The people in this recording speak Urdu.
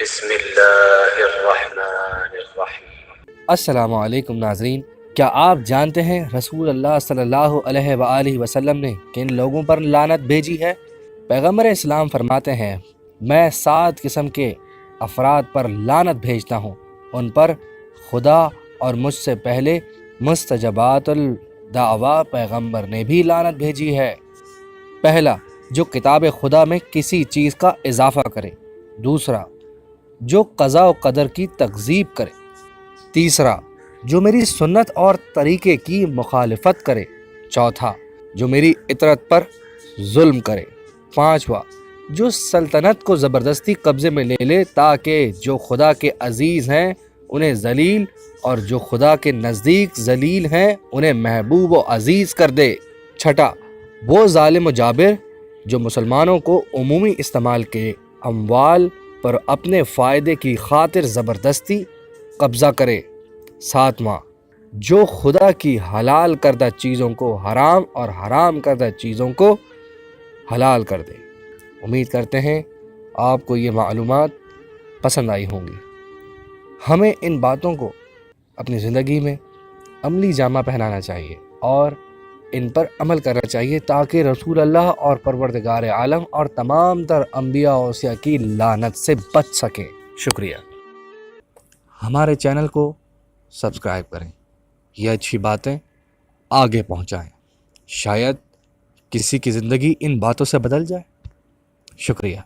بسم اللہ الرحمن الرحیم۔ السلام علیکم ناظرین، کیا آپ جانتے ہیں رسول اللہ صلی اللہ علیہ وآلہ وسلم نے کن لوگوں پر لعنت بھیجی ہے؟ پیغمبر اسلام فرماتے ہیں، میں 7 قسم کے افراد پر لعنت بھیجتا ہوں، ان پر خدا اور مجھ سے پہلے مستجابات الدعویٰ پیغمبر نے بھی لعنت بھیجی ہے۔ پہلا، جو کتاب خدا میں کسی چیز کا اضافہ کرے۔ دوسرا، جو قضاء و قدر کی تکذیب کرے۔ تیسرا، جو میری سنت اور طریقے کی مخالفت کرے۔ چوتھا، جو میری اطاعت پر ظلم کرے۔ پانچواں، جو سلطنت کو زبردستی قبضے میں لے لے تاکہ جو خدا کے عزیز ہیں انہیں ذلیل اور جو خدا کے نزدیک ذلیل ہیں انہیں محبوب و عزیز کر دے۔ چھٹا، وہ ظالم و جابر جو مسلمانوں کو عمومی استعمال کے اموال پر اپنے فائدے کی خاطر زبردستی قبضہ کرے۔ ساتواں، جو خدا کی حلال کردہ چیزوں کو حرام اور حرام کردہ چیزوں کو حلال کر دے۔ امید کرتے ہیں آپ کو یہ معلومات پسند آئی ہوں گی۔ ہمیں ان باتوں کو اپنی زندگی میں عملی جامہ پہنانا چاہیے اور ان پر عمل کرنا چاہیے تاکہ رسول اللہ اور پروردگار عالم اور تمام تر انبیاء و اوصیاء کی لعنت سے بچ سکیں۔ شکریہ۔ ہمارے چینل کو سبسکرائب کریں، یہ اچھی باتیں آگے پہنچائیں، شاید کسی کی زندگی ان باتوں سے بدل جائے۔ شکریہ۔